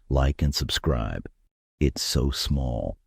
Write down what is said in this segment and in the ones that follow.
like and subscribe. It's so small.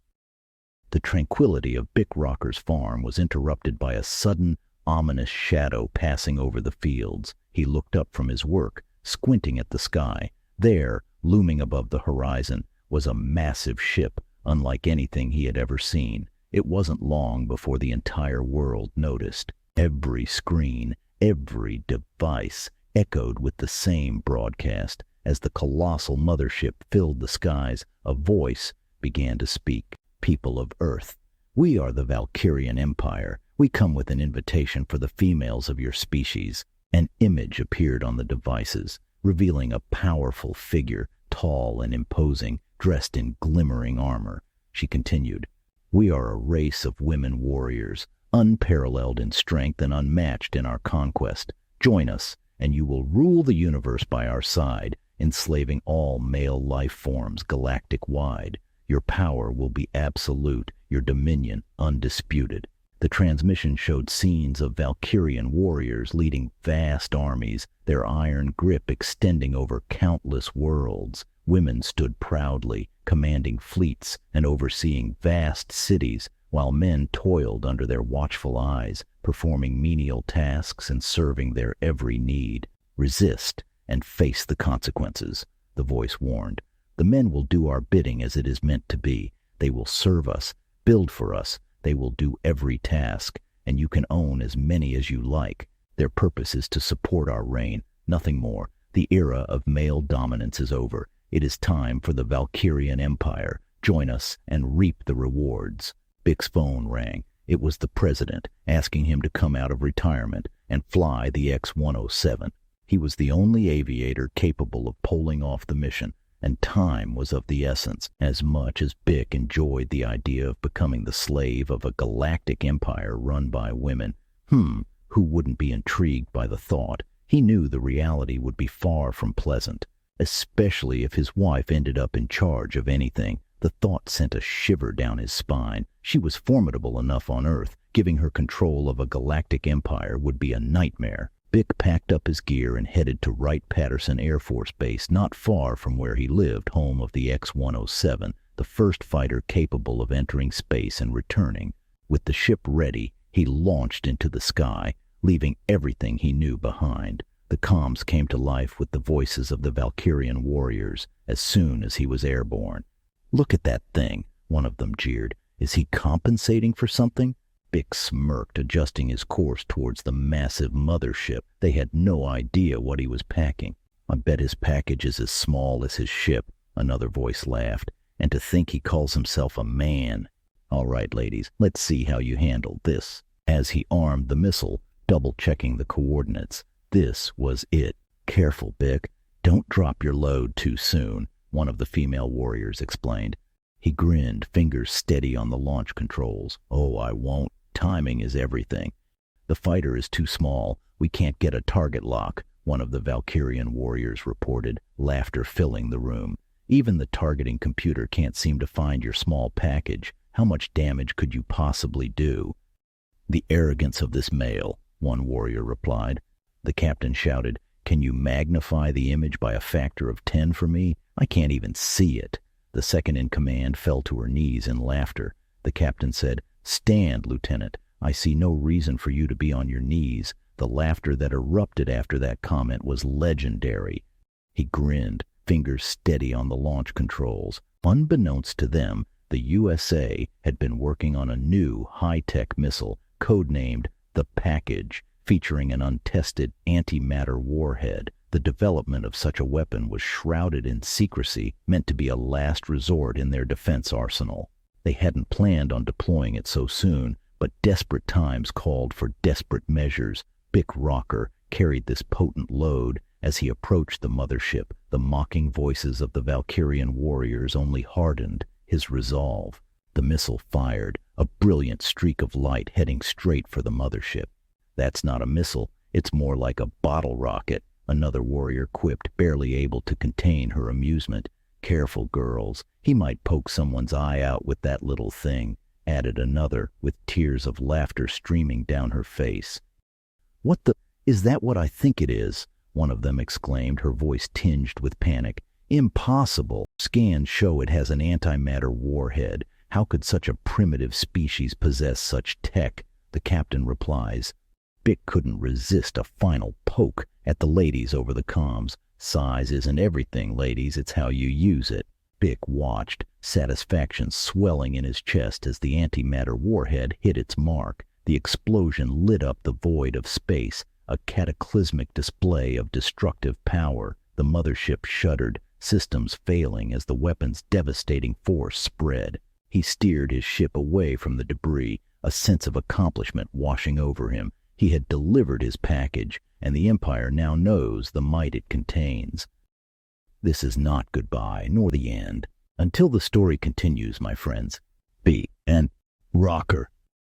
The tranquility of B.N.Rocker's farm was interrupted by a sudden, ominous shadow passing over the fields. He looked up from his work, squinting at the sky. There, looming above the horizon, was a massive ship, unlike anything he had ever seen. It wasn't long before the entire world noticed. Every screen, every device echoed with the same broadcast. As the colossal mothership filled the skies, a voice began to speak. People of Earth, we are the Valkyrian Empire. We come with an invitation for the females of your species. An image appeared on the devices, revealing a powerful figure, tall and imposing, dressed in glimmering armor. She continued, "We are a race of women warriors, unparalleled in strength and unmatched in our conquest. Join us, and you will rule the universe by our side, enslaving all male life forms galactic-wide. Your power will be absolute, your dominion undisputed." The transmission showed scenes of Valkyrian warriors leading vast armies, their iron grip extending over countless worlds. Women stood proudly, commanding fleets and overseeing vast cities, while men toiled under their watchful eyes, performing menial tasks and serving their every need. "Resist and face the consequences," the voice warned. "The men will do our bidding as it is meant to be. They will serve us, build for us. They will do every task, and you can own as many as you like. Their purpose is to support our reign, nothing more. The era of male dominance is over. It is time for the Valkyrian Empire. Join us and reap the rewards." Bick's phone rang. It was the president, asking him to come out of retirement and fly the X-107. He was the only aviator capable of pulling off the mission, and time was of the essence. As much as Bick enjoyed the idea of becoming the slave of a galactic empire run by women, who wouldn't be intrigued by the thought? He knew the reality would be far from pleasant, especially if his wife ended up in charge of anything. The thought sent a shiver down his spine. She was formidable enough on Earth. Giving her control of a galactic empire would be a nightmare. Bick packed up his gear and headed to Wright-Patterson Air Force Base, not far from where he lived, home of the X-107, the first fighter capable of entering space and returning. With the ship ready, he launched into the sky, leaving everything he knew behind. The comms came to life with the voices of the Valkyrian warriors as soon as he was airborne. "Look at that thing," one of them jeered. "Is he compensating for something?" Bick smirked, adjusting his course towards the massive mothership. They had no idea what he was packing. "I bet his package is as small as his ship," another voice laughed. "And to think he calls himself a man. All right, ladies, let's see how you handle this." As he armed the missile, double-checking the coordinates, this was it. "Careful, Bick. Don't drop your load too soon," one of the female warriors explained. He grinned, fingers steady on the launch controls. "Oh, I won't. Timing is everything." "The fighter is too small. We can't get a target lock," one of the Valkyrian warriors reported, laughter filling the room. "Even the targeting computer can't seem to find your small package. How much damage could you possibly do?" "The arrogance of this male," one warrior replied. The captain shouted, "Can you magnify the image by a factor of 10 for me? I can't even see it." The second in command fell to her knees in laughter. The captain said, "Stand, Lieutenant. I see no reason for you to be on your knees." The laughter that erupted after that comment was legendary. He grinned, fingers steady on the launch controls. Unbeknownst to them, the USA had been working on a new high-tech missile, codenamed the Package, featuring an untested antimatter warhead. The development of such a weapon was shrouded in secrecy, meant to be a last resort in their defense arsenal. They hadn't planned on deploying it so soon, but desperate times called for desperate measures. B.N.Rocker carried this potent load. As he approached the mothership, the mocking voices of the Valkyrian warriors only hardened his resolve. The missile fired, a brilliant streak of light heading straight for the mothership. "That's not a missile, it's more like a bottle rocket," another warrior quipped, barely able to contain her amusement. "Careful, girls. He might poke someone's eye out with that little thing," added another, with tears of laughter streaming down her face. "What the? Is that what I think it is?" one of them exclaimed, her voice tinged with panic. Impossible. Scans show it has an antimatter warhead. How could such a primitive species possess such tech? The captain replies. Bick couldn't resist a final poke at the ladies over the comms. Size isn't everything, ladies, it's how you use it. Bick watched, satisfaction swelling in his chest as the antimatter warhead hit its mark. The explosion lit up the void of space, a cataclysmic display of destructive power. The mothership shuddered, systems failing as the weapon's devastating force spread. He steered his ship away from the debris, a sense of accomplishment washing over him. He had delivered his package, and the Empire now knows the might it contains. This is not goodbye, nor the end. Until the story continues, my friends. B.N.Rocker.